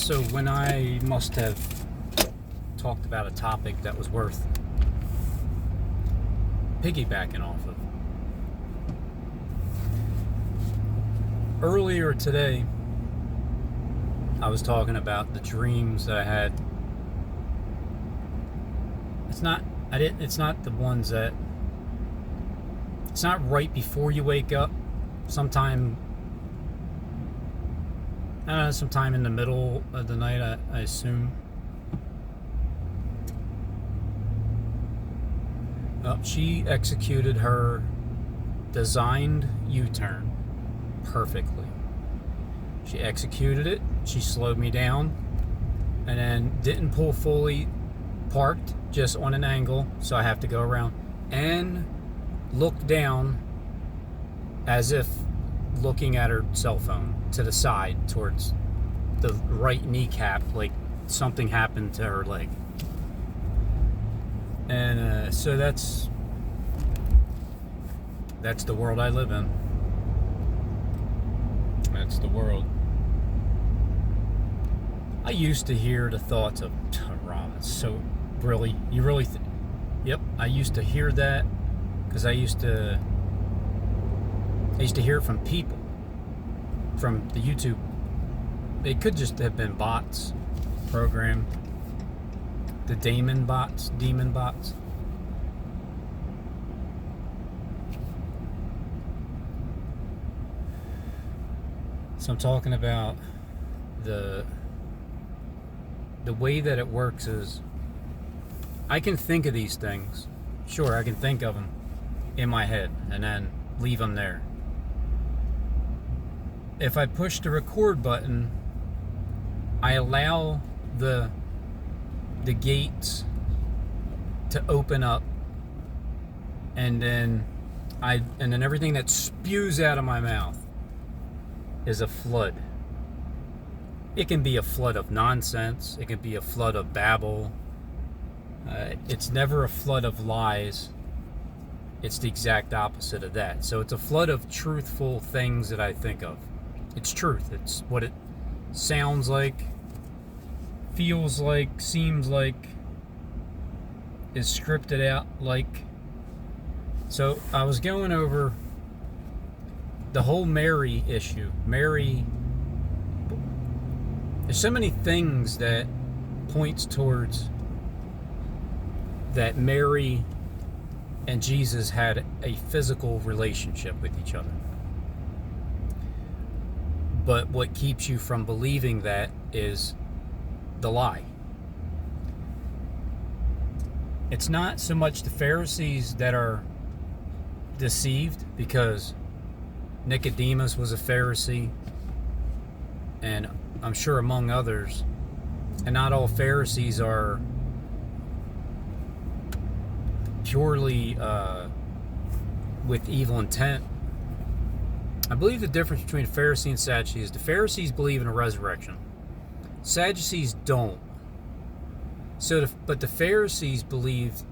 So when I must have talked about a topic that was worth piggybacking off of. Earlier today, I was talking about the dreams that I had. It's not the ones that, it's not right before you wake up. Sometime in the middle of the night, I assume. She executed her designed U-turn perfectly. She executed it. She slowed me down and then didn't pull fully, parked just on an angle, so I have to go around and look down as if looking at her cell phone to the side towards the right kneecap, like something happened to her leg. And so that's the world I live in. That's the world. I used to hear the thoughts of, Rob, it's so really, you really yep, I used to hear that because I used to hear it from people, from the YouTube. It could just have been bots programmed. The demon bots. So I'm talking about the way that it works is I can think of these things. Sure, I can think of them in my head and then leave them there. If I push the record button, I allow the gates to open up, and then everything that spews out of my mouth is a flood. It can be a flood of nonsense. It can be a flood of babble. It's never a flood of lies. It's the exact opposite of that. So it's a flood of truthful things that I think of. It's truth. It's what it sounds like, feels like, seems like, is scripted out like. So I was going over the whole Mary issue. Mary, there's so many things that points towards that Mary and Jesus had a physical relationship with each other. But what keeps you from believing that is the lie. It's not so much the Pharisees that are deceived, because Nicodemus was a Pharisee, and I'm sure among others, and not all Pharisees are purely with evil intent. I believe the difference between a Pharisee and Sadducee is the Pharisees believe in a resurrection. Sadducees don't. But the Pharisees believed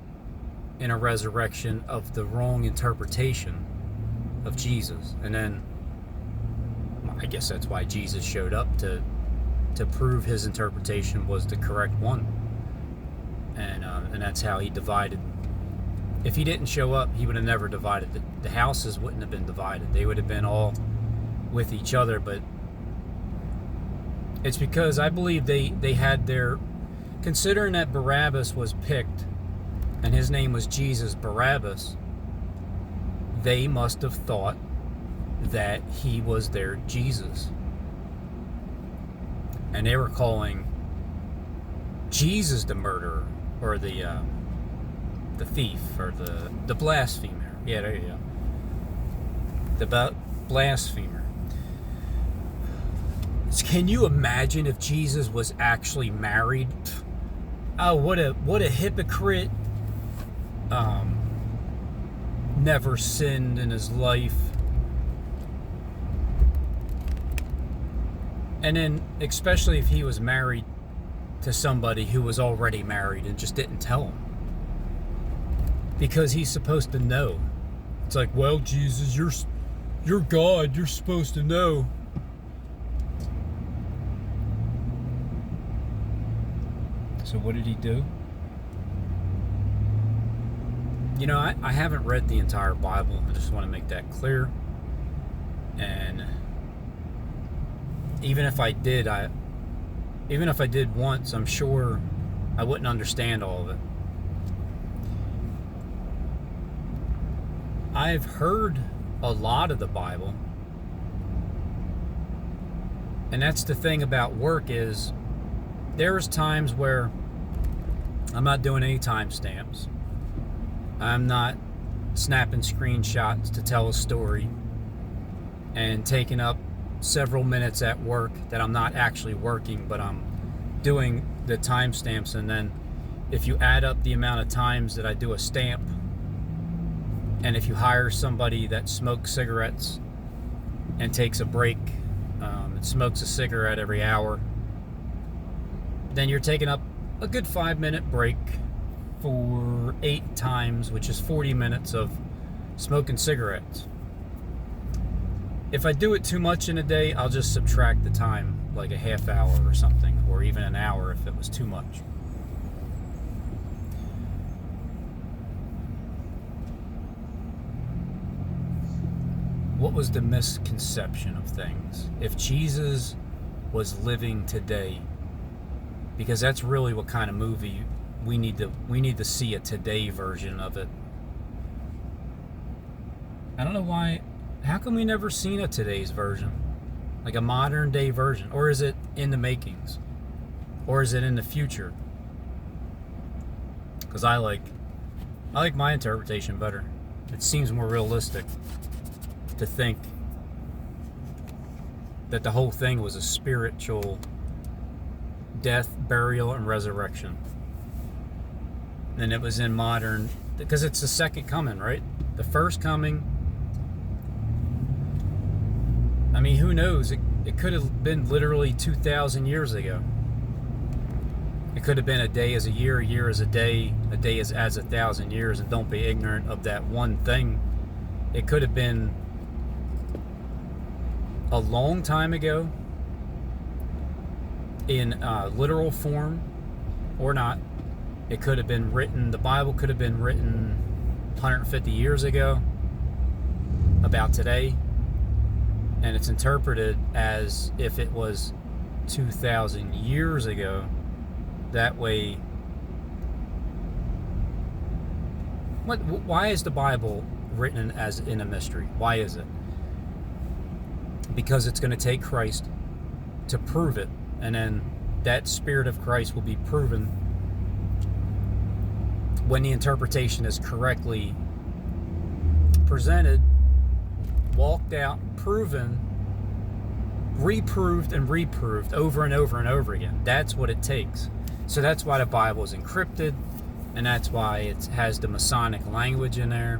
in a resurrection of the wrong interpretation of Jesus. And then I guess that's why Jesus showed up, to prove his interpretation was the correct one. And that's how he divided. If he didn't show up, he would have never divided. The houses wouldn't have been divided. They would have been all with each other. But it's because I believe they had their, considering that Barabbas was picked and his name was Jesus Barabbas, they must have thought that he was their Jesus. And they were calling Jesus the murderer, or the thief, or the blasphemer. Yeah, there you go. The blasphemer. Can you imagine if Jesus was actually married? Oh, what a hypocrite. Never sinned in his life. And then, especially if he was married to somebody who was already married and just didn't tell him. Because he's supposed to know. It's like, well, Jesus, you're God, you're supposed to know. So what did he do? You know, I haven't read the entire Bible. I just want to make that clear. And even if I did once, I'm sure I wouldn't understand all of it. I've heard a lot of the Bible. And that's the thing about work is there's times where I'm not doing any timestamps. I'm not snapping screenshots to tell a story and taking up several minutes at work that I'm not actually working, but I'm doing the timestamps. And then if you add up the amount of times that I do a stamp, and if you hire somebody that smokes cigarettes and takes a break and smokes a cigarette every hour, then you're taking up a good 5-minute break for 8 times, which is 40 minutes of smoking cigarettes. If I do it too much in a day, I'll just subtract the time, like a half hour or something, or even an hour if it was too much. What was the misconception of things? If Jesus was living today, because that's really what kind of movie we need to see, a today version of it. I don't know why. How come we never seen a today's version? Like a modern day version? Or is it in the makings? Or is it in the future? Because I like my interpretation better. It seems more realistic to think that the whole thing was a spiritual death, burial, and resurrection. And it was in modern, because it's the second coming, right? The first coming, I mean, who knows? It could have been literally 2,000 years ago. It could have been a day as a year as a day as 1,000 years, and don't be ignorant of that one thing. It could have been a long time ago in literal form or not. It could have been written, the Bible could have been written 150 years ago about today, and it's interpreted as if it was 2,000 years ago. That way, why is the Bible written as in a mystery? Why is it? Because it's going to take Christ to prove it, and then that Spirit of Christ will be proven when the interpretation is correctly presented, walked out, proven, reproved, and reproved over and over and over again. That's what it takes. So that's why the Bible is encrypted, and that's why it has the Masonic language in there.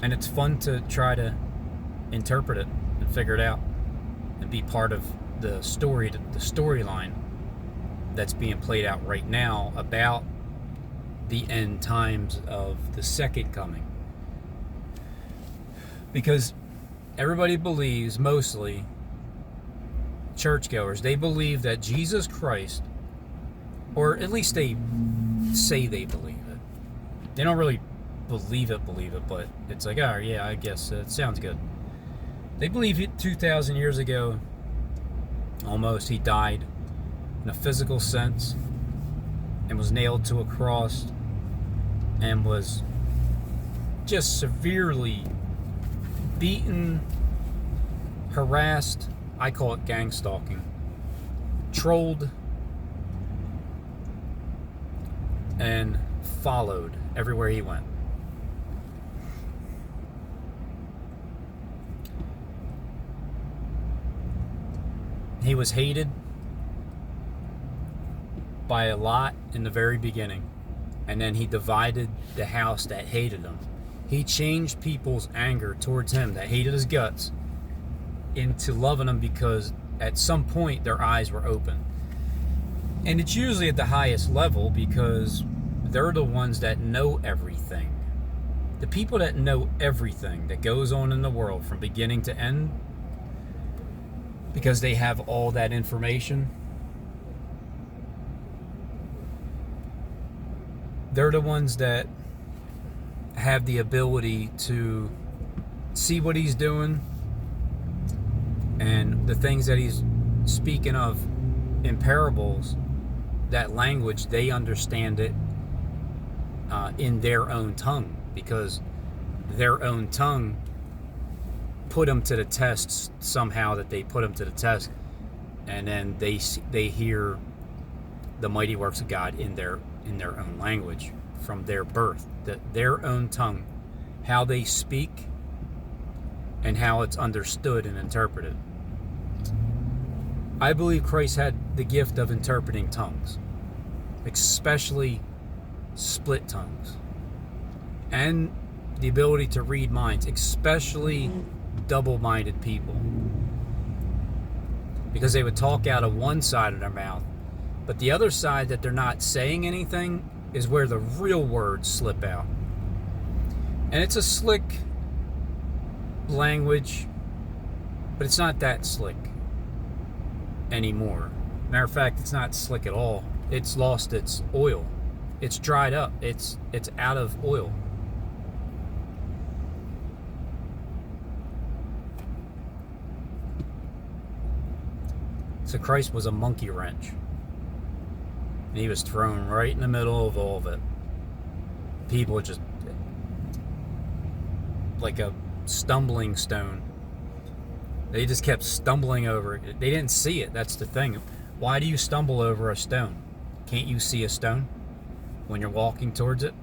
And it's fun to try to interpret it and figure it out and be part of the storyline that's being played out right now about the end times of the second coming. Because everybody believes, mostly churchgoers, they believe that Jesus Christ, or at least they say they believe it. They don't really believe it, but it's like, oh yeah, I guess it sounds good. They believe it 2,000 years ago, almost, he died in a physical sense and was nailed to a cross and was just severely beaten, harassed, I call it gang stalking, trolled, and followed everywhere he went. He was hated by a lot in the very beginning, and then he divided the house that hated him. He changed people's anger towards him that hated his guts into loving him, because at some point their eyes were open. And it's usually at the highest level, because they're the ones that know everything. The people that know everything that goes on in the world from beginning to end, because they have all that information. They're the ones that have the ability to see what he's doing and the things that he's speaking of in parables. That language, they understand it in their own tongue, because their own tongue put them to the test somehow, that they put them to the test, and then they hear the mighty works of God in their own language from their birth, their own tongue, how they speak and how it's understood and interpreted. I believe Christ had the gift of interpreting tongues, especially split tongues, and the ability to read minds, especially double-minded people, because they would talk out of one side of their mouth, but the other side that they're not saying anything is where the real words slip out. And it's a slick language, but it's not that slick anymore. Matter of fact, it's not slick at all. It's lost its oil. It's dried up. It's out of oil. So Christ was a monkey wrench. And he was thrown right in the middle of all of it. People just like a stumbling stone. They just kept stumbling over it. They didn't see it. That's the thing. Why do you stumble over a stone? Can't you see a stone when you're walking towards it?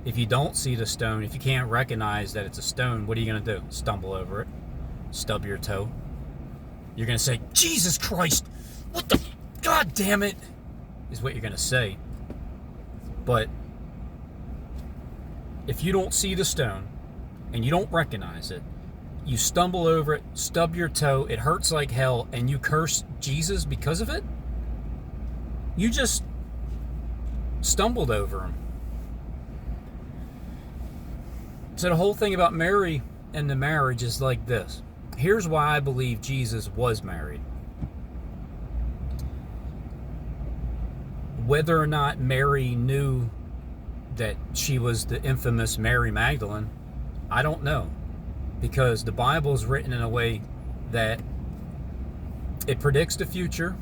If you don't see the stone, if you can't recognize that it's a stone, what are you going to do? Stumble over it? Stub your toe? You're going to say, Jesus Christ, what the, God damn it, is what you're going to say. But if you don't see the stone and you don't recognize it, you stumble over it, stub your toe, it hurts like hell, and you curse Jesus because of it? You just stumbled over him. So the whole thing about Mary and the marriage is like this. Here's why I believe Jesus was married. Whether or not Mary knew that she was the infamous Mary Magdalene, I don't know. Because the Bible is written in a way that it predicts the future,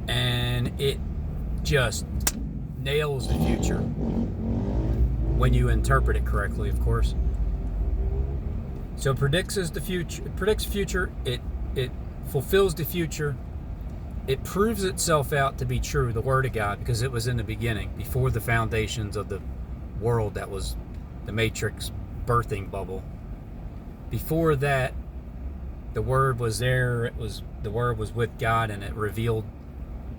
and it just nails the future when you interpret it correctly, of course. So it predicts the future. It predicts future. It fulfills the future. It proves itself out to be true, the Word of God, because it was in the beginning, before the foundations of the world that was the Matrix birthing bubble. Before that, the Word was there. The Word was with God, and it revealed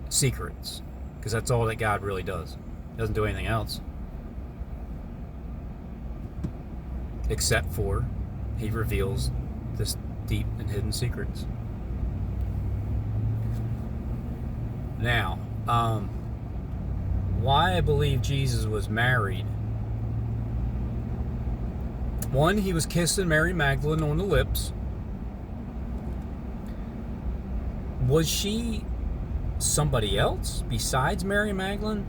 secrets, because that's all that God really does. He doesn't do anything else, except for He reveals this deep and hidden secrets. Now, why I believe Jesus was married. One, he was kissing Mary Magdalene on the lips. Was she somebody else besides Mary Magdalene?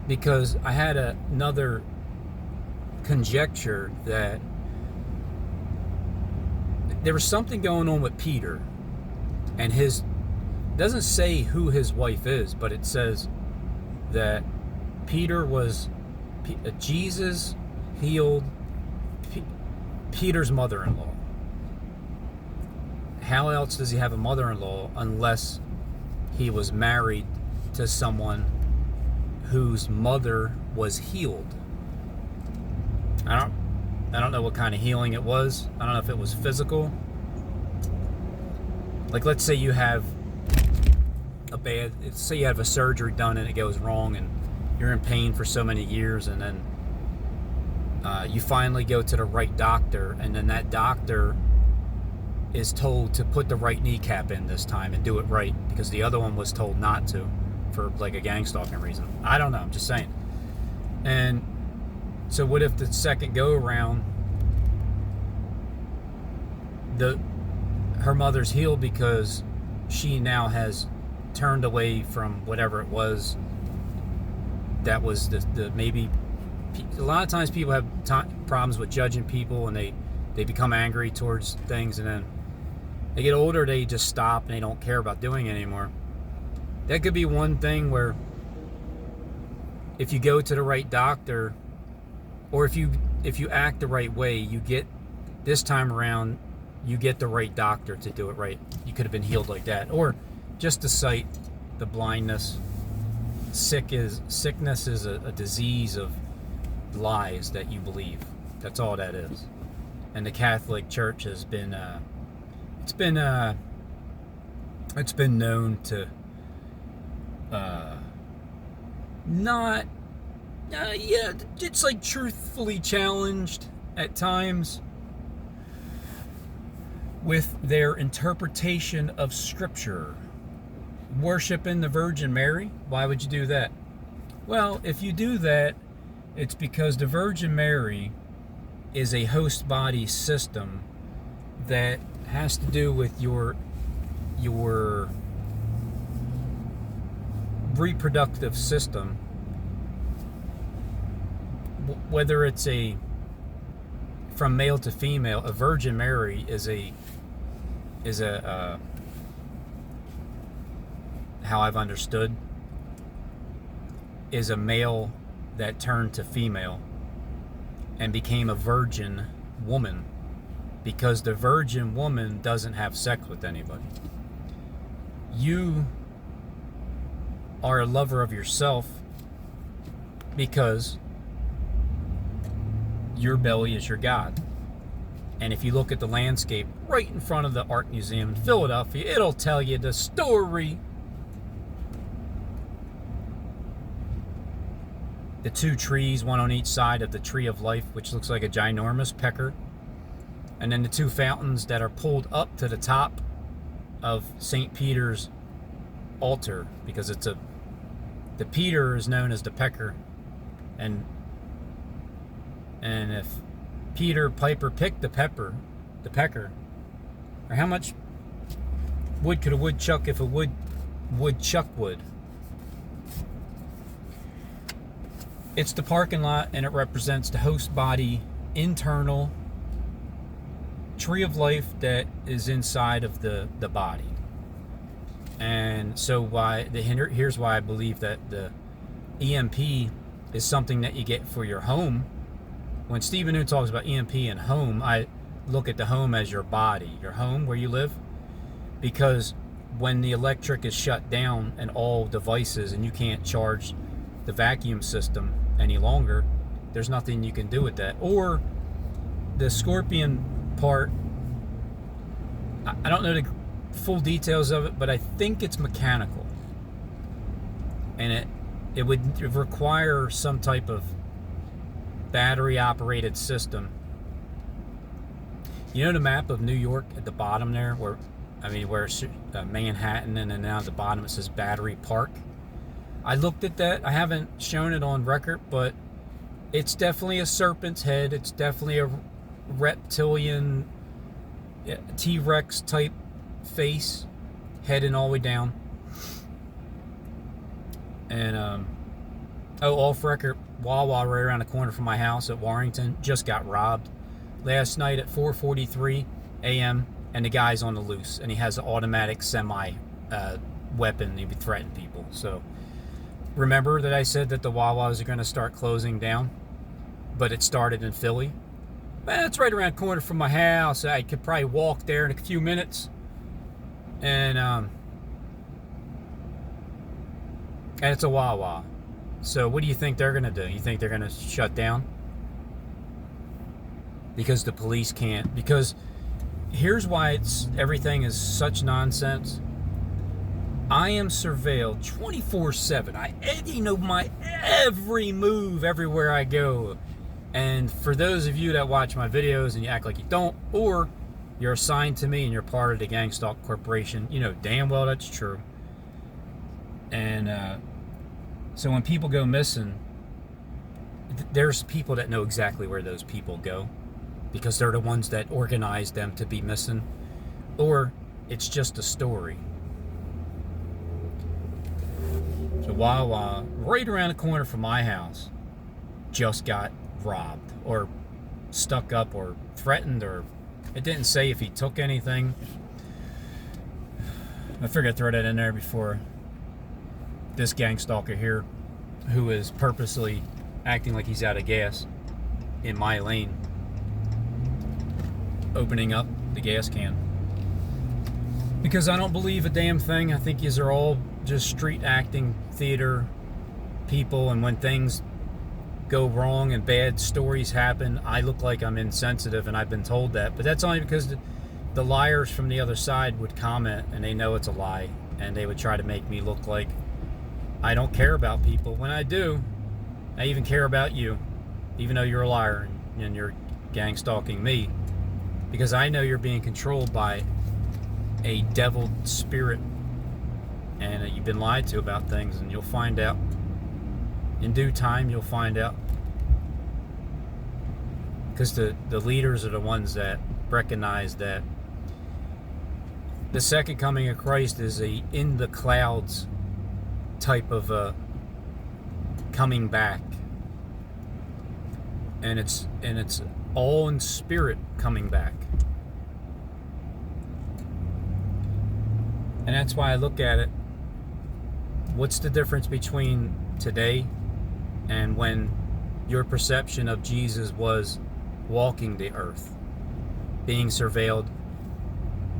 Because I had another conjecture that there was something going on with Peter and his, it doesn't say who his wife is, but it says that Peter was, Jesus healed Peter's mother-in-law. How else does he have a mother-in-law unless he was married to someone whose mother was healed? I don't know what kind of healing it was. I don't know if it was physical. Like, let's say you have say you have a surgery done and it goes wrong and you're in pain for so many years, and then you finally go to the right doctor, and then that doctor is told to put the right kneecap in this time and do it right because the other one was told not to for like a gang stalking reason. I don't know, I'm just saying. And so what if the second go around, her mother's healed because she now has turned away from whatever it was that was the maybe. A lot of times people have problems with judging people, and they become angry towards things, and then they get older, they just stop and they don't care about doing it anymore. That could be one thing where if you go to the right doctor, or if you act the right way, you get, this time around, you get the right doctor to do it right. You could have been healed like that. Or just the sight, the blindness. Sickness is a disease of lies that you believe. That's all that is. And the Catholic Church has been it's been known to not yeah, it's like truthfully challenged at times with their interpretation of Scripture. Worshiping the Virgin Mary, why would you do that? Well, if you do that, it's because the Virgin Mary is a host body system that has to do with your reproductive system, whether it's from male to female. A Virgin Mary is a how I've understood, is a male that turned to female and became a virgin woman, because the virgin woman doesn't have sex with anybody. You are a lover of yourself because your belly is your God. And if you look at the landscape right in front of the Art Museum in Philadelphia, it'll tell you the story. The two trees, one on each side of the tree of life, which looks like a ginormous pecker. And then the two fountains that are pulled up to the top of St. Peter's altar, because the Peter is known as the pecker. And if Peter Piper picked the pecker, or how much wood could a woodchuck if a woodchuck would? It's the parking lot, and it represents the host body internal tree of life that is inside of the body. And so here's why I believe that the EMP is something that you get for your home. When Stephen New talks about EMP and home, I look at the home as your body, your home where you live, because when the electric is shut down and all devices, and you can't charge the vacuum system any longer, there's nothing you can do with that. Or the scorpion part, I don't know the full details of it, but I think it's mechanical, and it would require some type of battery operated system. You know the map of New York at the bottom there, where Manhattan, and then down at the bottom it says Battery Park? I looked at that. I haven't shown it on record, but it's definitely a serpent's head. It's definitely a reptilian T-Rex type face heading all the way down. And off record, Wawa right around the corner from my house at Warrington just got robbed last night at 4:43 a.m. and the guy's on the loose, and he has an automatic semi weapon. He'd be threatening people. So remember that I said that the Wawas are going to start closing down, but it started in Philly. That's right around the corner from my house. I could probably walk there in a few minutes. And it's a Wawa. So what do you think they're going to do? You think they're going to shut down? Because the police can't. Because here's why everything is such nonsense. I am surveilled 24/7. You know my every move everywhere I go. And for those of you that watch my videos and you act like you don't, or you're assigned to me and you're part of the Gang Stalk Corporation, you know damn well that's true. And so when people go missing, there's people that know exactly where those people go, because they're the ones that organize them to be missing. or it's just a story. So Wawa, right around the corner from my house, just got robbed or stuck up or threatened, or it didn't say if he took anything. I figured I'd throw that in there before this gang stalker here, who is purposely acting like he's out of gas in my lane, opening up the gas can. Because I don't believe a damn thing. I think these are all just street acting theater people, and when things go wrong and bad stories happen, I look like I'm insensitive, and I've been told that. But that's only because the liars from the other side would comment, and they know it's a lie, and they would try to make me look like I don't care about people, when I do. I even care about you, even though you're a liar and you're gang stalking me, because I know you're being controlled by a devil spirit, and you've been lied to about things, and you'll find out. In due time, you'll find out. Because the leaders are the ones that recognize that the second coming of Christ is a in the clouds type of a coming back, and it's all in spirit coming back. And that's why I look at it. What's the difference between today and when your perception of Jesus was walking the earth, being surveilled?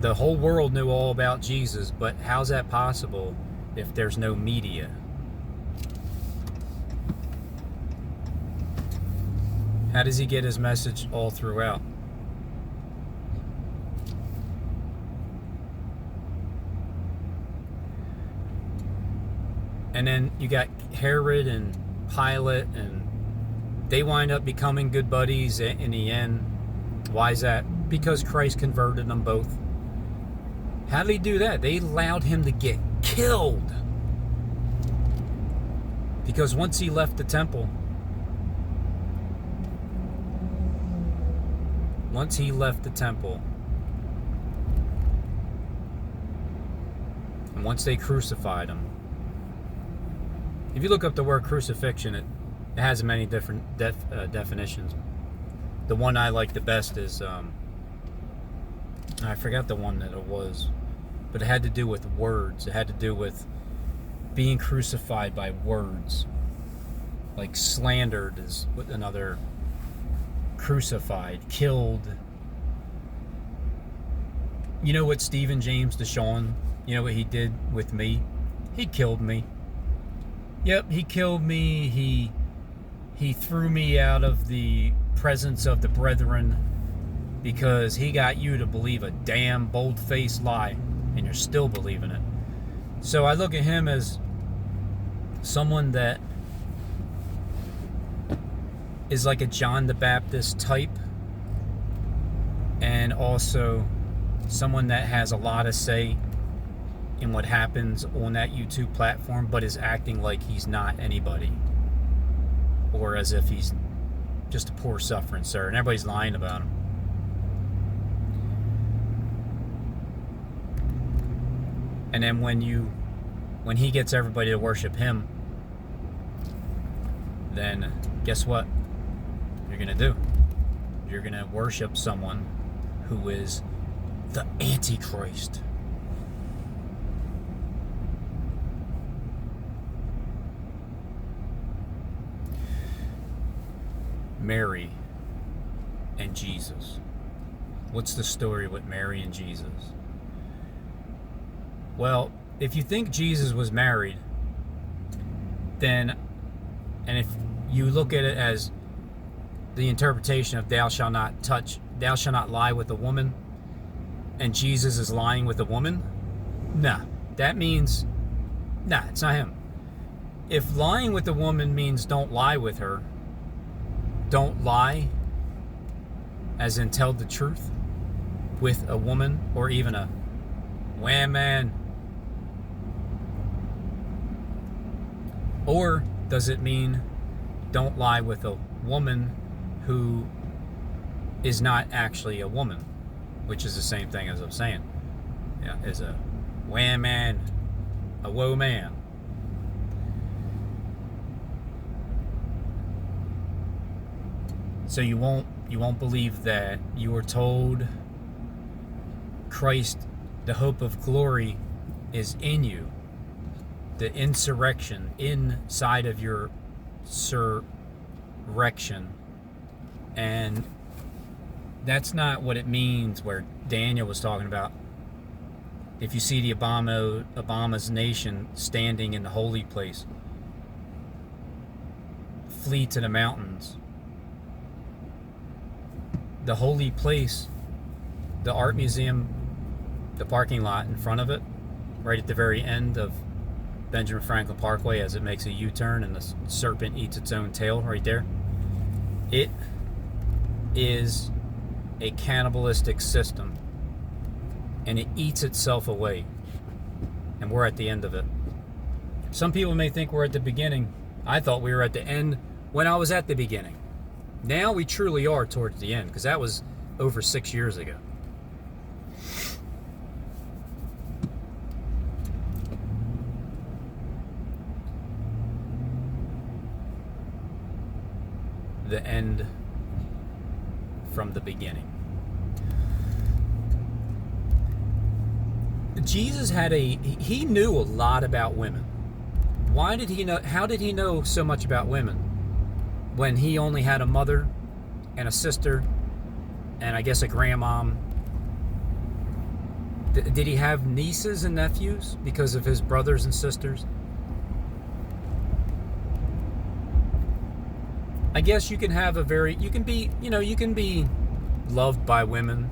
The whole world knew all about Jesus, but how's that possible if there's no media? How does he get his message all throughout? And then you got Herod and Pilate, and they wind up becoming good buddies in the end. Why is that? Because Christ converted them both. How did he do that? They allowed him to get killed. Because once he left the temple, and once they crucified him, if you look up the word crucifixion, it has many different definitions. The one I like the best is, I forgot the one that it was, but it had to do with words. It had to do with being crucified by words. Like slandered is another. Crucified, killed. You know what Stephen James Deshawn, you know what he did with me? He killed me. Yep, he killed me. He threw me out of the presence of the brethren because he got you to believe a damn bold-faced lie, and you're still believing it. So I look at him as someone that is like a John the Baptist type, and also someone that has a lot to say in what happens on that YouTube platform, but is acting like he's not anybody, or as if he's just a poor suffering sir, and everybody's lying about him. And then when he gets everybody to worship him, then guess what you're gonna do? You're gonna worship someone who is the Antichrist. Mary and Jesus. What's the story with Mary and Jesus? Well, if you think Jesus was married, then, and if you look at it as the interpretation of thou shalt not lie with a woman, and Jesus is lying with a woman, that means, it's not him. If lying with a woman means don't lie with her, don't lie, as in tell the truth with a woman, or even a wham man, or does it mean don't lie with a woman who is not actually a woman, which is the same thing as I'm saying. is a wham man, a woe man. So you won't believe that you were told Christ, the hope of glory, is in you. The insurrection inside of your surrection. And that's not what it means where Daniel was talking about. If you see the Obama's nation standing in the holy place, flee to the mountains. The holy place, the art museum, the parking lot in front of it, right at the very end of Benjamin Franklin Parkway as it makes a U-turn and the serpent eats its own tail right there. It is a cannibalistic system, and it eats itself away, and we're at the end of it. Some people may think we're at the beginning. I thought we were at the end when I was at the beginning. Now we truly are towards the end, because that was over 6 years ago. The end from the beginning. Jesus he knew a lot about women. Why did he know? How did he know so much about women when he only had a mother and a sister and I guess a grandmom? Did he have nieces and nephews because of his brothers and sisters? I guess you can have you can be loved by women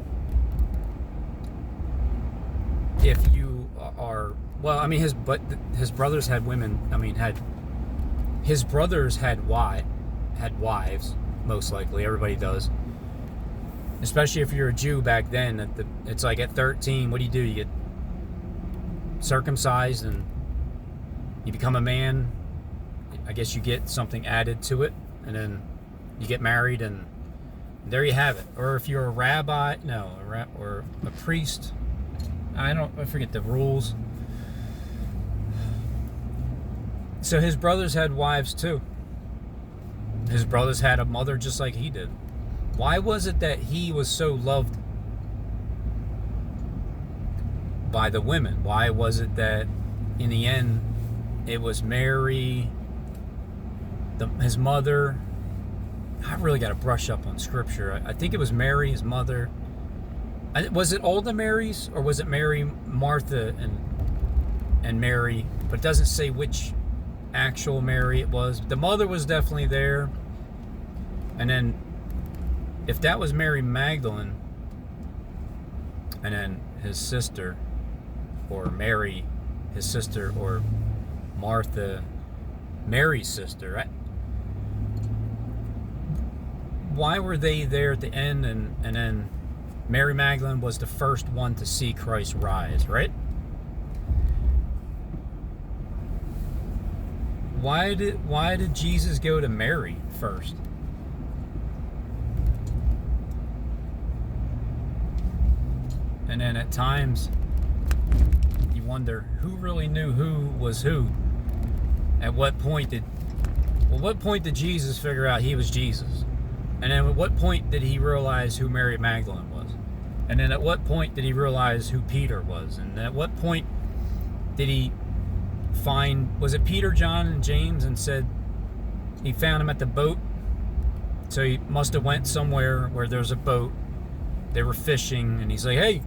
if you are, well, I mean, his brothers had women, his brothers had wives, most likely. Everybody does. Especially if you're a Jew back then, it's like at 13, what do? You get circumcised and you become a man. I guess you get something added to it. And then you get married, and there you have it. Or if you're a rabbi, or a priest, I forget the rules. So his brothers had wives too. His brothers had a mother just like he did. Why was it that he was so loved by the women? Why was it that in the end it was Mary, his mother? I really got to brush up on scripture. I think it was Mary, his mother. Was it all the Marys, or was it Mary, Martha, and Mary? But it doesn't say which actual Mary it was. The mother was definitely there. And then, if that was Mary Magdalene, and then his sister, or Mary, his sister, or Martha, Mary's sister, why were they there at the end, and then Mary Magdalene was the first one to see Christ rise, right? Why did Jesus go to Mary first? And then at times you wonder who really knew who was who. At what point did Jesus figure out he was Jesus? And then at what point did he realize who Mary Magdalene was? And then at what point did he realize who Peter was? And at what point did he find, was it Peter, John, and James, and said he found him at the boat? So he must have went somewhere where there's a boat. They were fishing, and he's like, "Hey,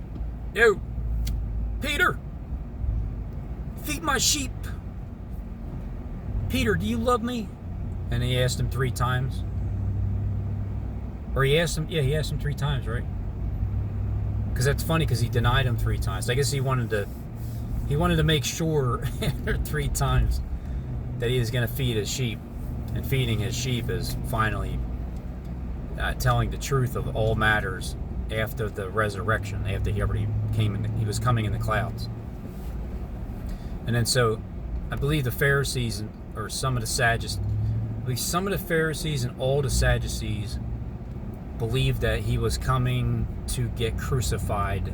yo, Peter, feed my sheep. Peter, do you love me?" And he asked him 3 times. Or he asked him 3 times, right? Because that's funny, because he denied him 3 times. I guess he wanted to make sure after 3 times that he was going to feed his sheep. And feeding his sheep is finally telling the truth of all matters after the resurrection, after he was coming in the clouds. And then so I believe the Pharisees, or some of the Sadducees, and all the Sadducees believed that he was coming to get crucified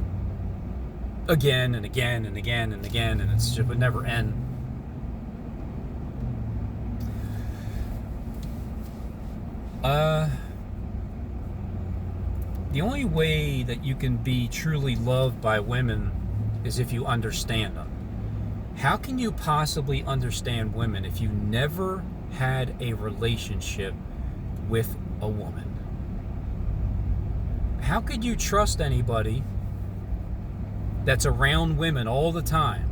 again and again and again and again, and it would never end. The only way that you can be truly loved by women is if you understand them. How can you possibly understand women if you never had a relationship with a woman? How could you trust anybody that's around women all the time,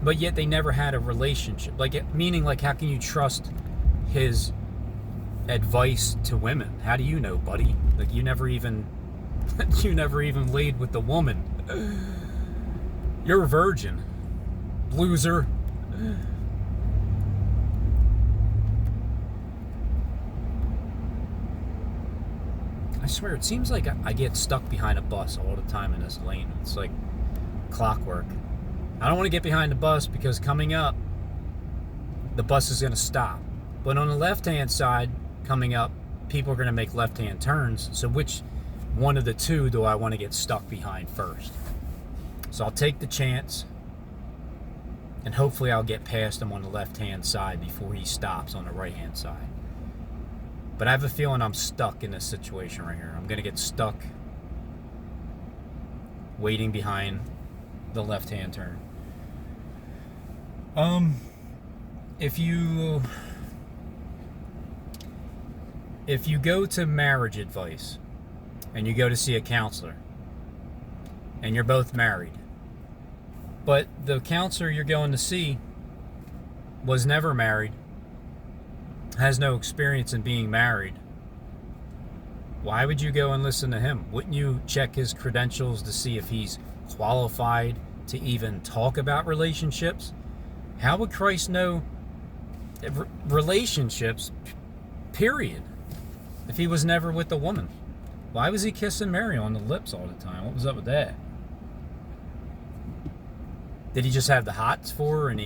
but yet they never had a relationship? Meaning, how can you trust his advice to women? How do you know, buddy? You never even laid with the woman. You're a virgin, loser. I swear, it seems like I get stuck behind a bus all the time in this lane. It's like clockwork. I don't want to get behind the bus because coming up, the bus is going to stop. But on the left-hand side, coming up, people are going to make left-hand turns. So which one of the two do I want to get stuck behind first? So I'll take the chance, and hopefully I'll get past him on the left-hand side before he stops on the right-hand side. But I have a feeling I'm stuck in this situation right here. I'm going to get stuck waiting behind the left-hand turn. If you go to marriage advice and you go to see a counselor and you're both married, but the counselor you're going to see was never married, has no experience in being married, why would you go and listen to him? Wouldn't you check his credentials to see if he's qualified to even talk about relationships? How would Christ know relationships, period, if he was never with a woman? Why was he kissing Mary on the lips all the time? What was up with that? Did he just have the hots for her, and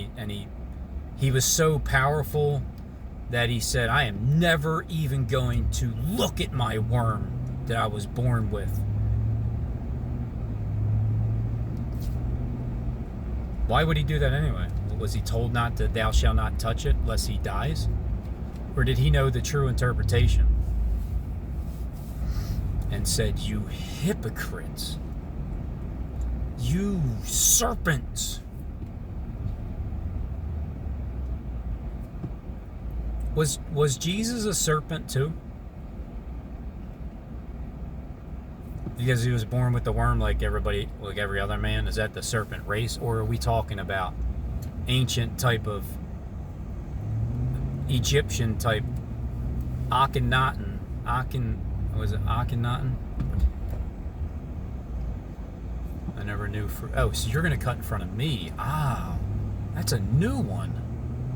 he was so powerful that he said, I am never even going to look at my worm that I was born with? Why would he do that anyway? Was he told not to, thou shalt not touch it lest he dies? Or did he know the true interpretation and said, you hypocrites, you serpents? Was Jesus a serpent too? Because he was born with the worm like everybody, like every other man? Is that the serpent race? Or are we talking about ancient type of Egyptian type Akhenaten? Was it Akhenaten? I never knew. So you're going to cut in front of me. Ah, that's a new one.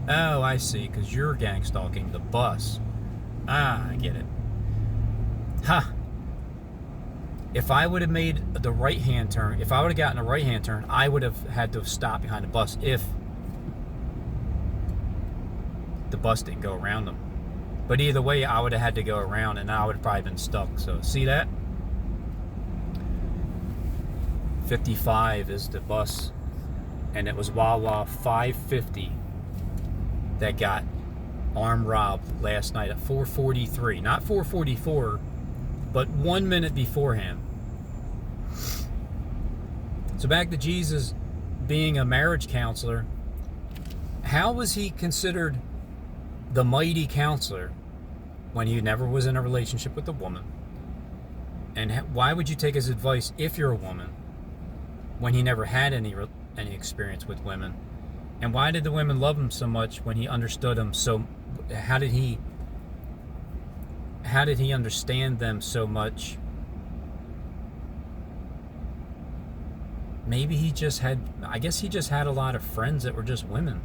Oh, I see, because you're gang stalking the bus. Ah, I get it. Ha! If I would have made the right-hand turn, if I would have gotten a right-hand turn, I would have had to stop behind the bus if the bus didn't go around them. But either way, I would have had to go around, and I would have probably been stuck. So, see that? 55 is the bus, and it was Wawa 550 that got armed robbed last night at 4:43. Not 4:44, but 1 minute beforehand. So back to Jesus being a marriage counselor. How was he considered the mighty counselor when he never was in a relationship with a woman? And why would you take his advice if you're a woman when he never had any experience with women? And why did the women love him so much when he understood them so? How did he understand them so much? Maybe he just had, I guess he just had a lot of friends that were just women.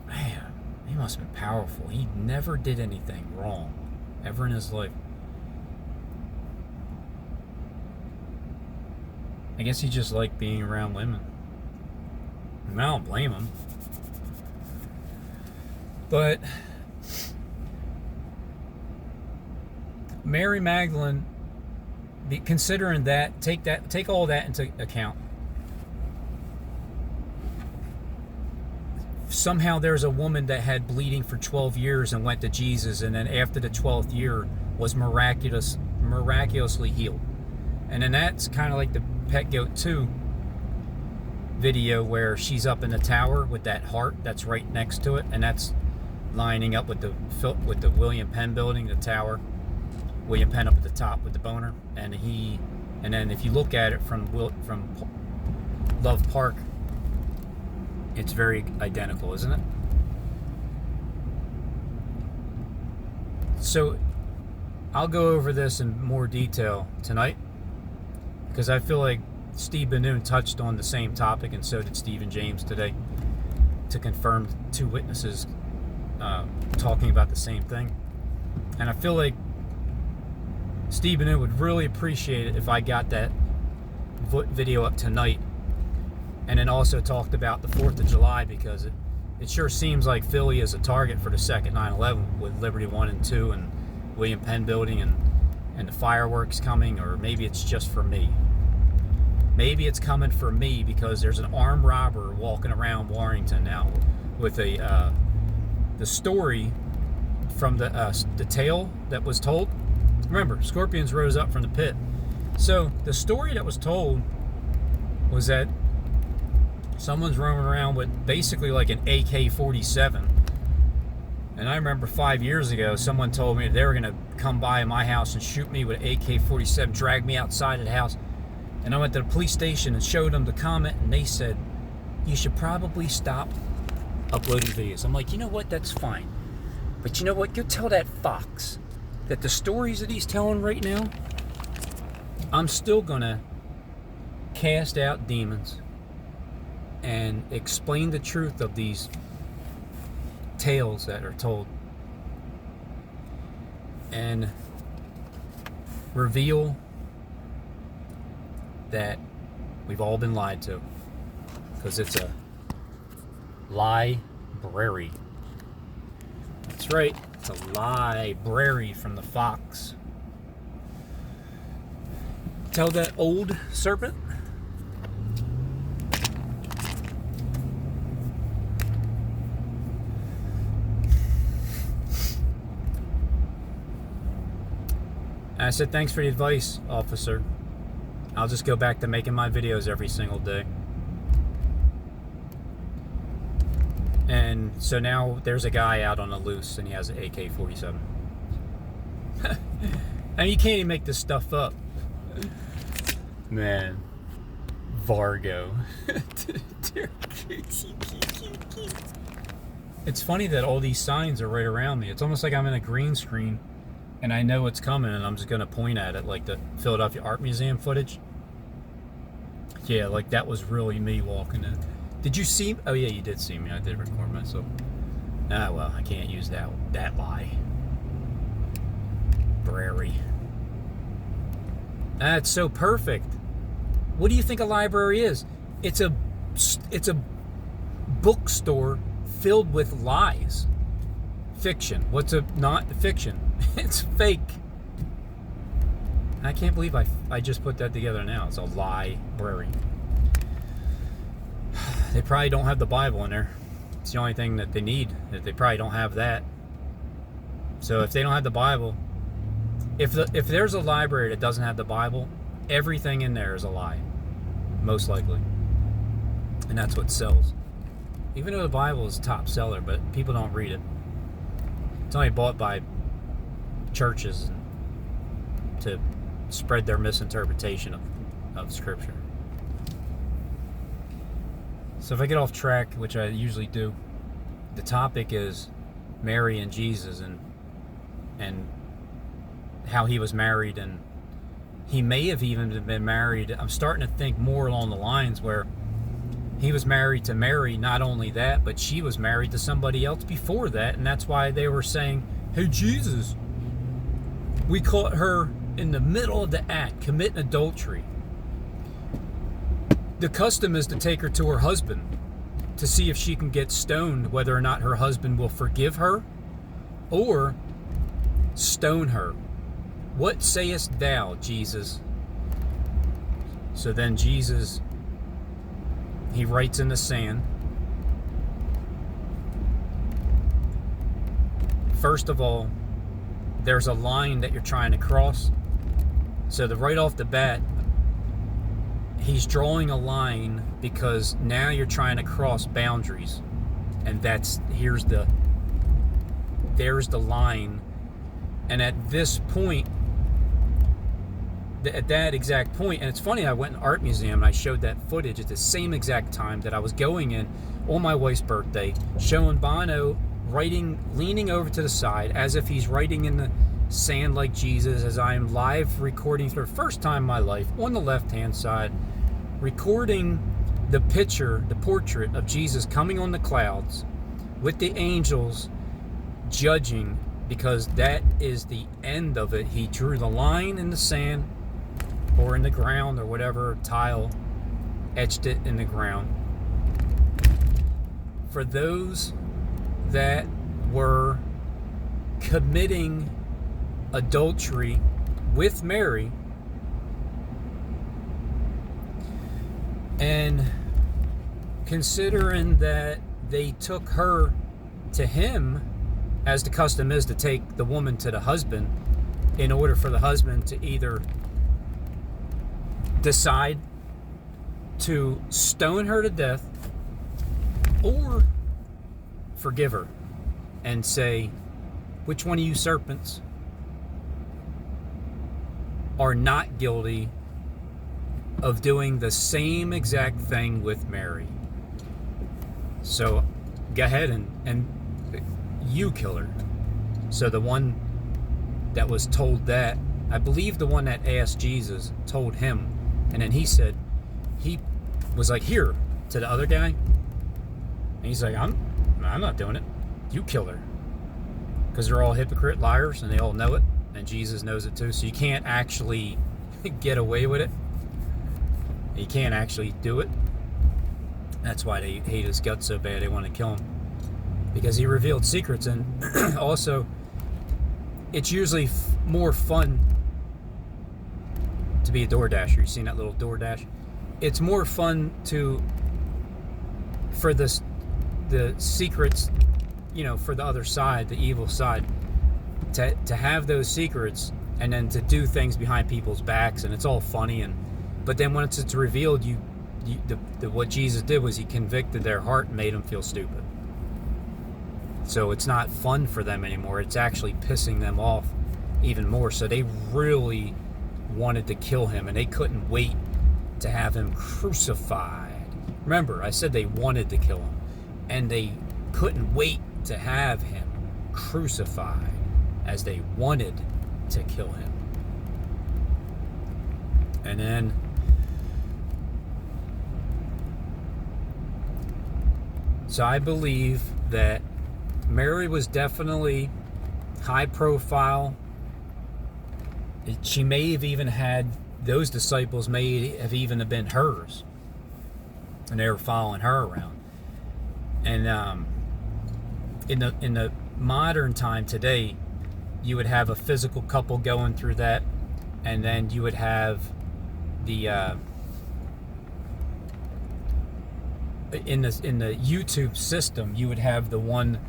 Man, he must have been powerful. He never did anything wrong, ever in his life. I guess he just liked being around women. I don't blame him. But Mary Magdalene considering that, take all that into account. Somehow there's a woman that had bleeding for 12 years and went to Jesus, and then after the 12th year was miraculously healed. And then that's kind of like the Pet Goat 2 video where she's up in the tower with that heart that's right next to it, and that's lining up with the William Penn building, the tower. William Penn up at the top with the boner, and then if you look at it from Love Park, it's very identical, isn't it? So I'll go over this in more detail tonight, because I feel like Steve Ben-Nun touched on the same topic, and so did Stephen James today, to confirm two witnesses talking about the same thing. And I feel like Steve Ben-Nun would really appreciate it if I got that video up tonight, and then also talked about the 4th of July, because it sure seems like Philly is a target for the second 9/11 with Liberty 1 and 2 and William Penn building and the fireworks coming. Or maybe it's just for me. Maybe it's coming for me because there's an armed robber walking around Warrington now with the story from the tale that was told. Remember, scorpions rose up from the pit. So the story that was told was that someone's roaming around with basically like an AK-47. And I remember 5 years ago, someone told me they were going to come by my house and shoot me with an AK-47, drag me outside of the house. And I went to the police station and showed them the comment, and they said, you should probably stop uploading videos. I'm like, you know what? That's fine. But you know what? Go tell that fox that the stories that he's telling right now, I'm still going to cast out demons and explain the truth of these tales that are told, and reveal that we've all been lied to, because it's a library. That's right, it's a library from the fox. Tell that old serpent. I said, thanks for the advice, officer. I'll just go back to making my videos every single day. And so now there's a guy out on the loose, and he has an AK-47. And you can't even make this stuff up. Man. Vargo. It's funny that all these signs are right around me. It's almost like I'm in a green screen, and I know it's coming, and I'm just going to point at it, like the Philadelphia Art Museum footage. Yeah, like that was really me walking in. Did you see? Oh yeah, you did see me. I did record myself. Ah, well, I can't use that lie. Brary. That's so perfect. What do you think a library is? It's a bookstore filled with lies. Fiction. What's a not fiction? It's fake. I can't believe I just put that together now. It's a library. They probably don't have the Bible in there. It's the only thing that they need. That they probably don't have that. So if they don't have the Bible, if there's a library that doesn't have the Bible, everything in there is a lie, most likely. And that's what sells. Even though the Bible is a top seller, but people don't read it. It's only bought by churches to spread their misinterpretation of Scripture. So if I get off track, which I usually do, the topic is Mary and Jesus and how he was married, and he may have even been married. I'm starting to think more along the lines where he was married to Mary. Not only that, but she was married to somebody else before that, and that's why they were saying, hey, Jesus, we caught her in the middle of the act committing adultery. The custom is to take her to her husband to see if she can get stoned, whether or not her husband will forgive her or stone her. What sayest thou, Jesus? So then Jesus, he writes in the sand. First of all, there's a line that you're trying to cross. So right off the bat, he's drawing a line because now you're trying to cross boundaries. And there's the line. And at this point, at that exact point, and it's funny, I went in an art museum and I showed that footage at the same exact time that I was going in on my wife's birthday, showing Bono leaning over to the side as if he's writing in the sand like Jesus, as I am live recording for the first time in my life on the left-hand side, recording the portrait of Jesus coming on the clouds with the angels judging, because that is the end of it. He drew the line in the sand or in the ground or whatever tile, etched it in the ground. For those that were committing adultery with Mary, and considering that they took her to him, as the custom is to take the woman to the husband in order for the husband to either decide to stone her to death or forgive her and say, which one of you serpents are not guilty of doing the same exact thing with Mary? So go ahead and you kill her. So the one that was told that, I believe the one that asked Jesus told him, and then he was like, here, to the other guy, and he's like, I'm not doing it. You kill her. Because they're all hypocrite liars and they all know it, and Jesus knows it too. So you can't actually get away with it. You can't actually do it. That's why they hate his guts so bad. They want to kill him, because he revealed secrets. And also, it's usually more fun to be a DoorDasher. You seen that little DoorDash? It's more fun for the secrets, for the other side, the evil side, to have those secrets and then to do things behind people's backs, and it's all funny. But then once it's revealed, what Jesus did was he convicted their heart and made them feel stupid. So it's not fun for them anymore. It's actually pissing them off even more. So they really wanted to kill him, and they couldn't wait to have him crucified. Remember, I said they wanted to kill him, and they couldn't wait to have him crucified, as they wanted to kill him. And then so I believe that Mary was definitely high profile. She may have even had, those disciples may have even been hers, and they were following her around. And in the modern time today, you would have a physical couple going through that, and then you would have the in the YouTube system, you would have the one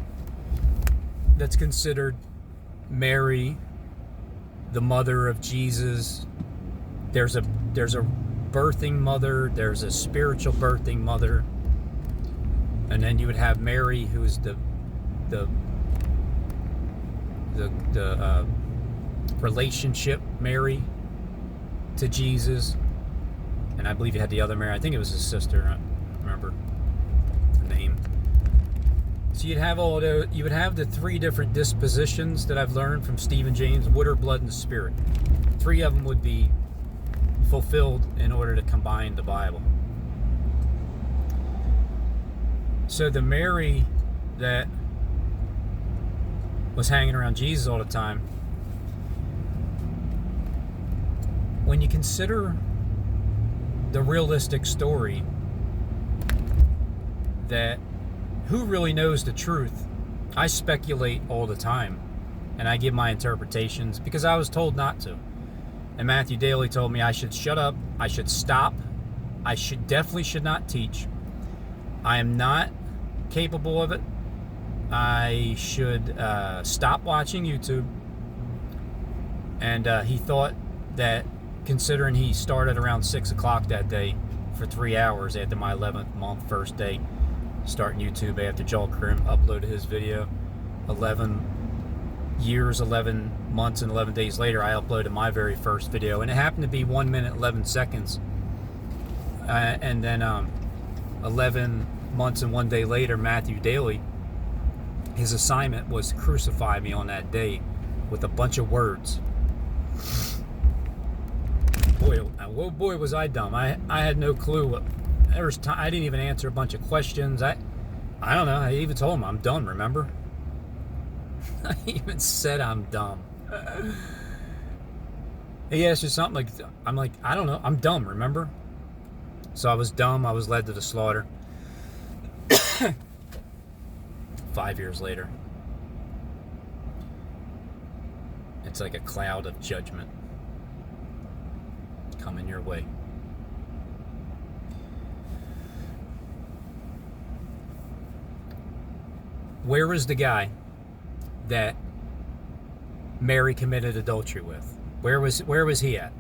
that's considered Mary, the mother of Jesus. There's a birthing mother, there's a spiritual birthing mother, and then you would have Mary, who is the relationship Mary to Jesus. And I believe you had the other Mary, I think it was his sister, I don't remember the name. So you'd have you would have the three different dispositions that I've learned from Stephen James: water, blood, and spirit. Three of them would be fulfilled in order to combine the Bible. So the Mary that was hanging around Jesus all the time, when you consider the realistic story, that who really knows the truth? I speculate all the time, and I give my interpretations because I was told not to. And Matthew Daly told me I should shut up, I should stop, I definitely should not teach. I am not capable of it. I should stop watching YouTube. And he thought that, considering he started around 6 o'clock that day for 3 hours after my 11th month, first day starting YouTube after Joel Krim uploaded his video, 11 years, 11 months, and 11 days later, I uploaded my very first video, and it happened to be 1 minute, 11 seconds. And then 11 months and 1 day later, Matthew Daly, his assignment was to crucify me on that day with a bunch of words. Boy, was I dumb. I had no clue. There was time, I didn't even answer a bunch of questions. I don't know. I even told him I'm dumb, remember? I even said I'm dumb. He asked me something like, I'm like, I don't know. I'm dumb, remember? So I was dumb. I was led to the slaughter. 5 years later. It's like a cloud of judgment coming your way. Where is the guy that Mary committed adultery with? Where was he at?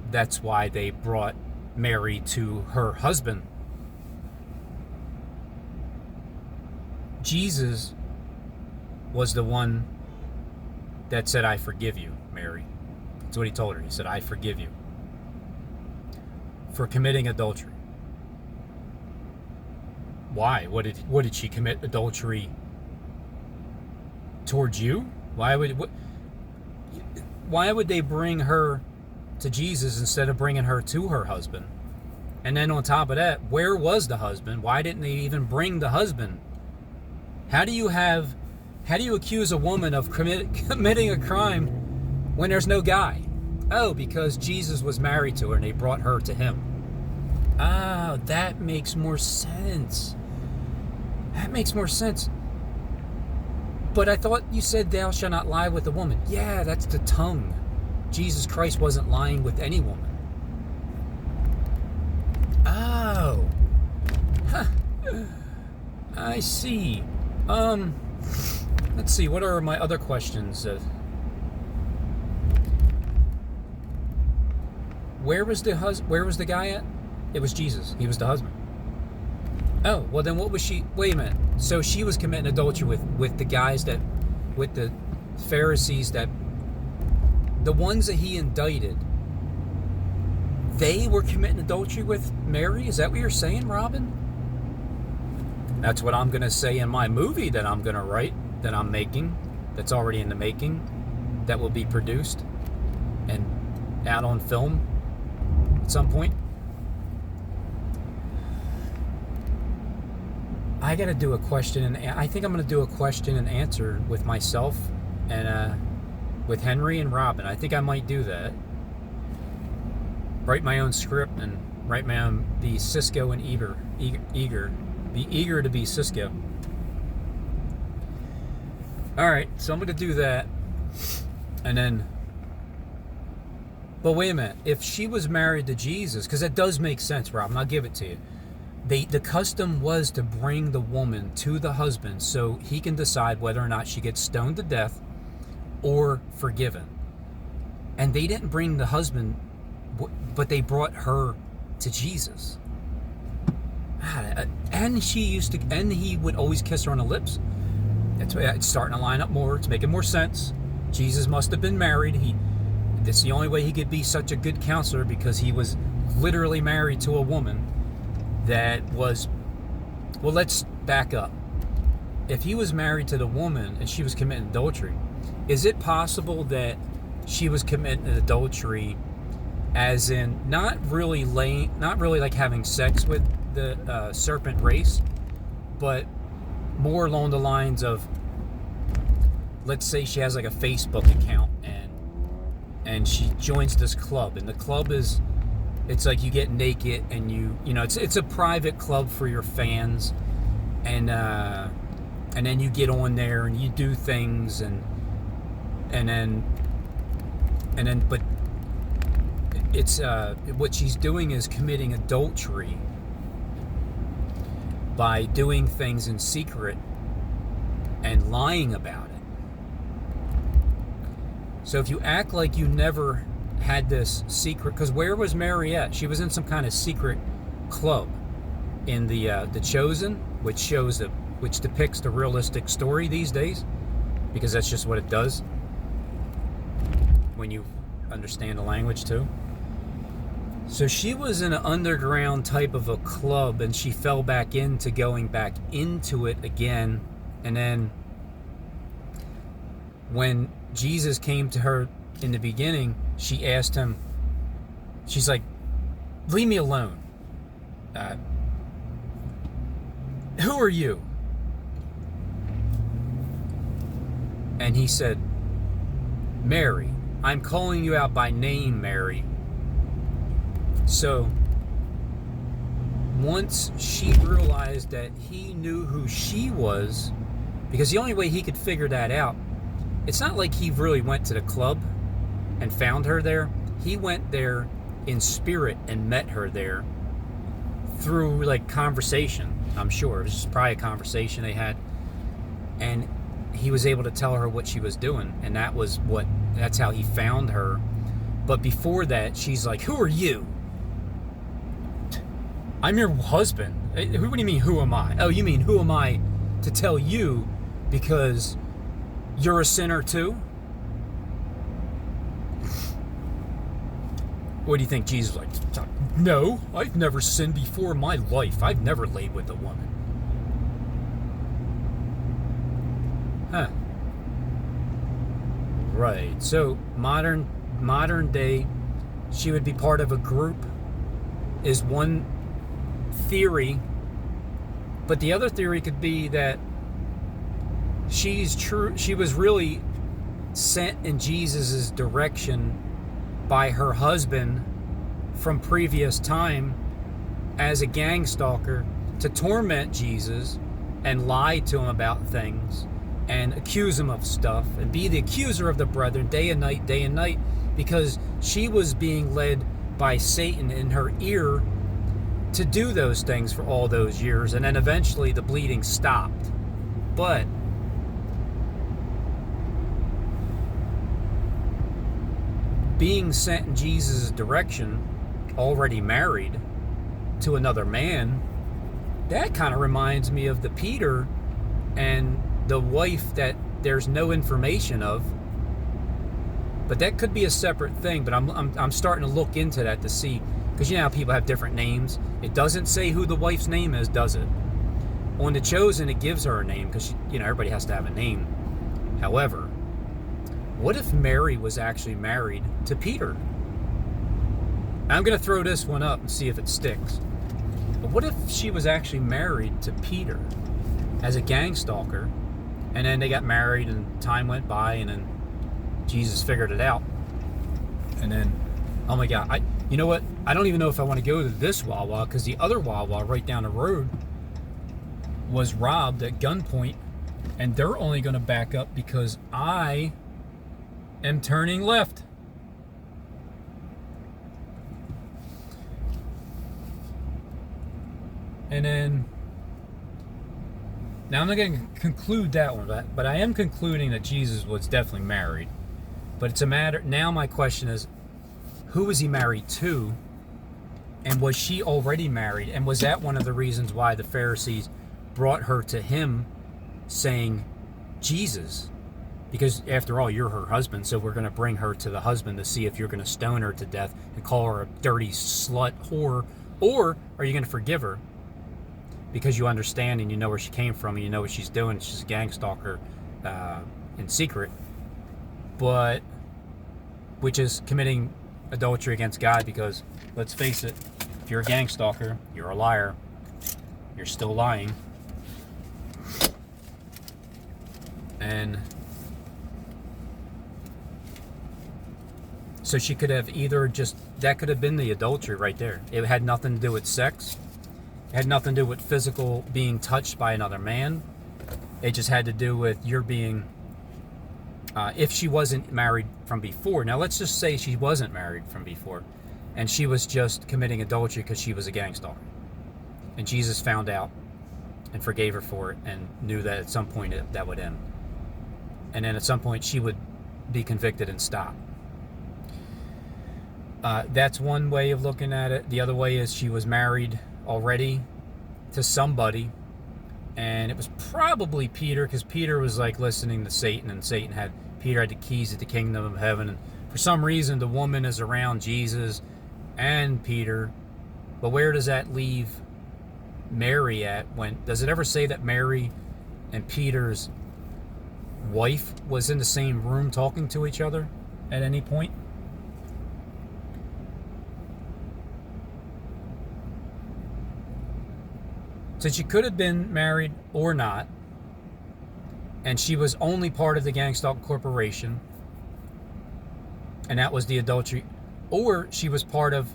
That's why they brought Mary to her husband. Jesus was the one that said, I forgive you, Mary. That's what he told her. He said, I forgive you for committing adultery. Why? What did she commit adultery towards you? Why would they bring her to Jesus instead of bringing her to her husband? And then on top of that, where was the husband? Why didn't they even bring the husband? How do you accuse a woman of committing a crime when there's no guy? Oh, because Jesus was married to her and they brought her to him. Oh, that makes more sense. That makes more sense. But I thought you said thou shalt not lie with a woman. Yeah, that's the tongue. Jesus Christ wasn't lying with any woman. Oh. Huh. I see. Let's see, what are my other questions? Where was the guy at? It was Jesus. He was the husband. Oh, well then what was she? Wait a minute. So she was committing adultery with the guys with the Pharisees, the ones that he indicted. They were committing adultery with Mary? Is that what you're saying, Robin? That's what I'm going to say in my movie that I'm going to write, that I'm making, that's already in the making, that will be produced and out on film at some point. I got to do a question, and I think I'm going to do a question and answer with myself and with Henry and Robin. I think I might do that. Write my own script and write my own, be Cisco and eager. Be eager to be Cisco. Alright, so I'm going to do that. And then, but wait a minute. If she was married to Jesus, because that does make sense, Robin, I'll give it to you. The custom was to bring the woman to the husband so he can decide whether or not she gets stoned to death or forgiven. And they didn't bring the husband, but they brought her to Jesus. And he would always kiss her on the lips. That's why it's starting to line up more. It's making more sense. Jesus must have been married. That's the only way he could be such a good counselor, because he was literally married to a woman that was, well, let's back up. If he was married to the woman and she was committing adultery, is it possible that she was committing adultery as in not really like having sex with the serpent race, but more along the lines of, let's say she has like a Facebook account and she joins this club, and the club is, it's like you get naked and you know it's a private club for your fans, and then you get on there and you do things, and and then but it's what she's doing is committing adultery by doing things in secret and lying about it. So if you act like you never had this secret, because where was Mary at? She was in some kind of secret club in the Chosen, which depicts the realistic story these days, because that's just what it does when you understand the language too. So she was in an underground type of a club, and she fell back into going back into it again. And then when Jesus came to her in the beginning, she asked him, she's like, leave me alone. Who are you? And he said, Mary. I'm calling you out by name, Mary. So once she realized that he knew who she was, because the only way he could figure that out, it's not like he really went to the club and found her there. He went there in spirit and met her there through like conversation. I'm sure it was just probably a conversation they had, and he was able to tell her what she was doing, and that's how he found her. But before that, she's like, who are you? I'm your husband. What do you mean, who am I? Oh, you mean, who am I to tell you because you're a sinner too? What do you think Jesus was like? No, I've never sinned before in my life. I've never laid with a woman. Huh. Right. So modern day, she would be part of a group is one theory, but the other theory could be that she was really sent in Jesus's direction by her husband from previous time as a gang stalker to torment Jesus and lie to him about things and accuse him of stuff and be the accuser of the brethren day and night, because she was being led by Satan in her ear to do those things for all those years, and then eventually the bleeding stopped. But being sent in Jesus' direction, already married to another man, that kind of reminds me of the Peter and the wife that there's no information of. But that could be a separate thing. But I'm starting to look into that to see, because you know how people have different names. It doesn't say who the wife's name is, does it? On The Chosen, it gives her a name because everybody has to have a name. However, what if Mary was actually married to Peter? I'm going to throw this one up and see if it sticks. But what if she was actually married to Peter as a gang stalker, and then they got married and time went by, and then Jesus figured it out, and then, oh my God, you know what? I don't even know if I want to go to this Wawa, because the other Wawa right down the road was robbed at gunpoint, and they're only going to back up because I am turning left. And then, now I'm not going to conclude that one, but I am concluding that Jesus was definitely married. But it's a matter, now my question is, who was he married to? And was she already married? And was that one of the reasons why the Pharisees brought her to him saying, Jesus, because after all, you're her husband, so we're going to bring her to the husband to see if you're going to stone her to death and call her a dirty slut whore, or are you going to forgive her because you understand and you know where she came from and you know what she's doing. She's a gang stalker in secret, but which is committing adultery against God, because let's face it, if you're a gang stalker, you're a liar. You're still lying. And so she could have either that could have been the adultery right there. It had nothing to do with sex. It had nothing to do with physical being touched by another man. It just had to do with you're being if she wasn't married from before. Now, let's just say she wasn't married from before, and she was just committing adultery because she was a gang stalker. And Jesus found out and forgave her for it and knew that at some point that would end. And then at some point she would be convicted and stop. That's one way of looking at it. The other way is she was married already to somebody, and it was probably Peter, because Peter was like listening to Satan, and Peter had the keys to the kingdom of heaven, and for some reason the woman is around Jesus and Peter. But where does that leave Mary at? Does it ever say that Mary and Peter's wife was in the same room talking to each other at any point? So she could have been married or not, and she was only part of the Gang Stalk Corporation, and that was the adultery, or she was part of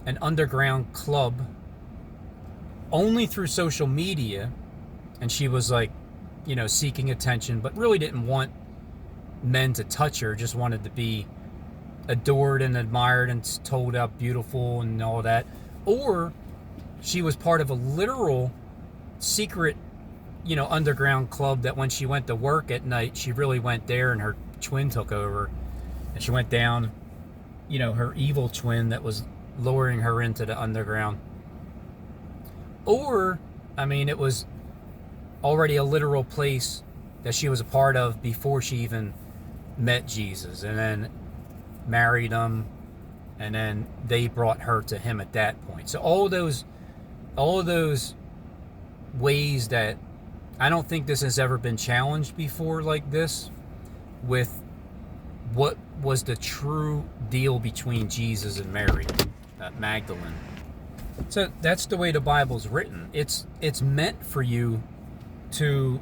an underground club only through social media, and she was like, seeking attention, but really didn't want men to touch her, just wanted to be adored and admired and told how beautiful and all that. Or she was part of a literal secret, underground club that when she went to work at night, she really went there and her twin took over. And she went down, her evil twin that was luring her into the underground. Or, it was already a literal place that she was a part of before she even met Jesus, and then married him, and then they brought her to him at that point. So all of those ways that I don't think this has ever been challenged before like this, with what was the true deal between Jesus and Mary Magdalene. So that's the way the Bible's written. It's meant for you to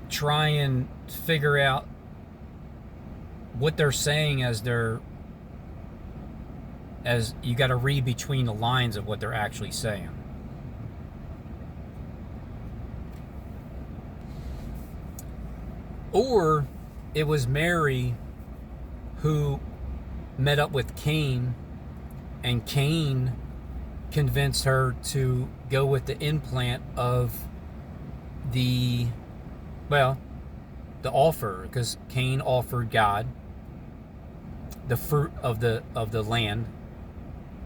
try and figure out what they're saying as you got to read between the lines of what they're actually saying. Or it was Mary who met up with Cain, and Cain convinced her to go with the implant of the offer, because Cain offered God the fruit of the land,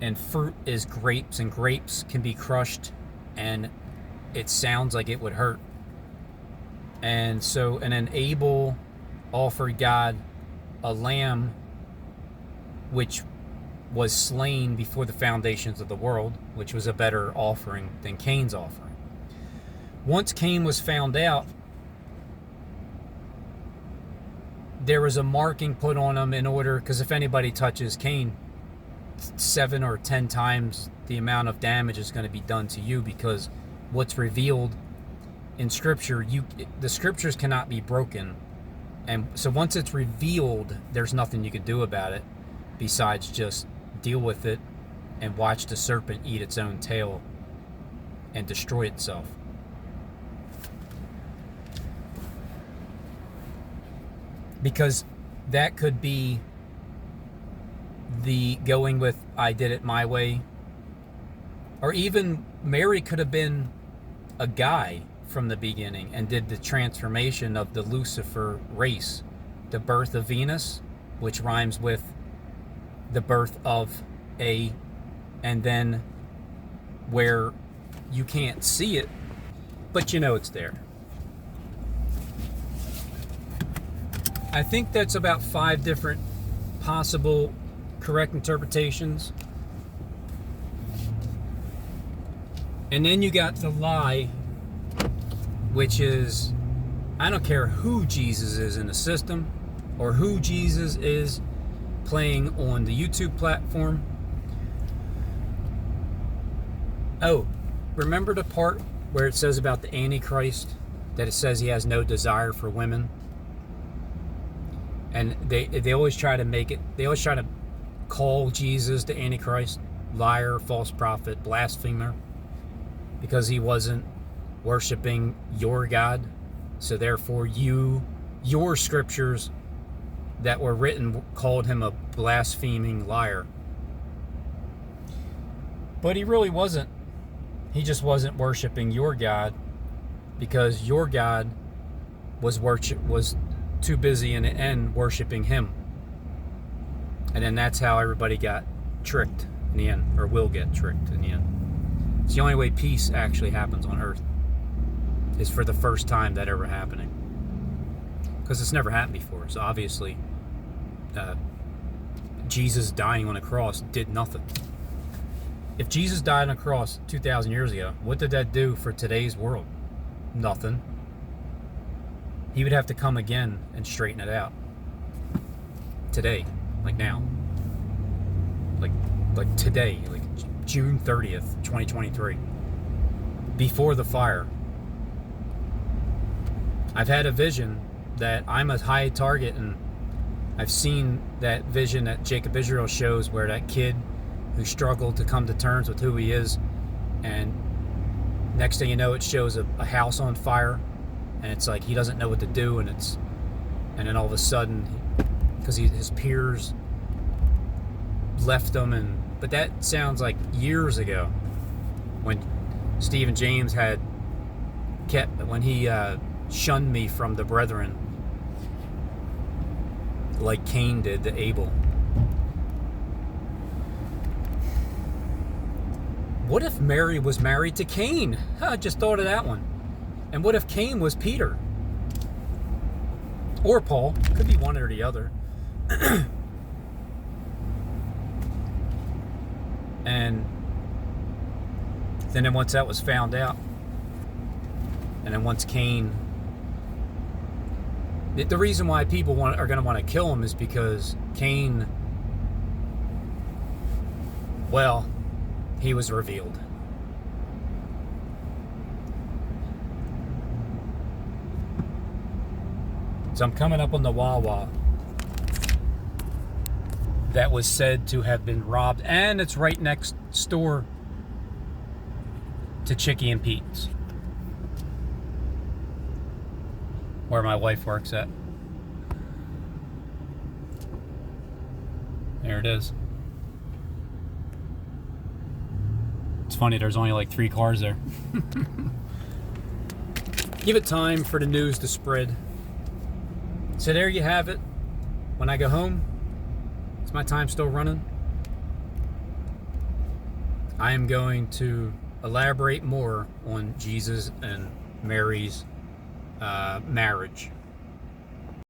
and fruit is grapes, and grapes can be crushed, and it sounds like it would hurt. And then Abel offered God a lamb which was slain before the foundations of the world, which was a better offering than Cain's offering. Once Cain was found out, there was a marking put on him in order, because if anybody touches Cain, 7 or 10 times the amount of damage is going to be done to you, because what's revealed in Scripture, the Scriptures cannot be broken. And so once it's revealed, there's nothing you can do about it besides just deal with it and watch the serpent eat its own tail and destroy itself. Because that could be the going with I did it my way. Or even Mary could have been a guy from the beginning and did the transformation of the Lucifer race, the birth of Venus, which rhymes with the birth of and then where you can't see it, but it's there. I think that's about 5 different possible correct interpretations. And then you got the lie, which is, I don't care who Jesus is in the system or who Jesus is playing on the YouTube platform. Oh, remember the part where it says about the Antichrist, that it says he has no desire for women? And they always try to call Jesus the Antichrist, liar, false prophet, blasphemer, because he wasn't worshiping your God. So therefore you your scriptures that were written called him a blaspheming liar. But he really wasn't. He just wasn't worshiping your God, because your God was too busy in the end worshiping him. And then that's how everybody got tricked in the end, or will get tricked in the end. It's the only way peace actually happens on earth, is for the first time that ever happening. Because it's never happened before. So obviously, Jesus dying on a cross did nothing. If Jesus died on a cross 2,000 years ago, what did that do for today's world? Nothing. He would have to come again and straighten it out. Today, like now. Like today, like June 30th, 2023. Before the fire. I've had a vision that I'm a high target, and I've seen that vision that Jacob Israel shows, where that kid who struggled to come to terms with who he is, and next thing you know, it shows a house on fire, and it's like he doesn't know what to do, and then all of a sudden, because his peers left him, but that sounds like years ago, when Stephen James when he shunned me from the brethren, like Cain did to Abel. What if Mary was married to Cain? I just thought of that one. And what if Cain was Peter? Or Paul. Could be one or the other. And then once that was found out, and then once Cain... The reason why people are going to want to kill him is because Cain... well... he was revealed. So I'm coming up on the Wawa that was said to have been robbed, and it's right next door to Chicky and Pete's, where my wife works at. There it is. It's funny, there's only like 3 cars there. Give it time for the news to spread. So there you have it. When I go home, is my time still running? I am going to elaborate more on Jesus and Mary's marriage.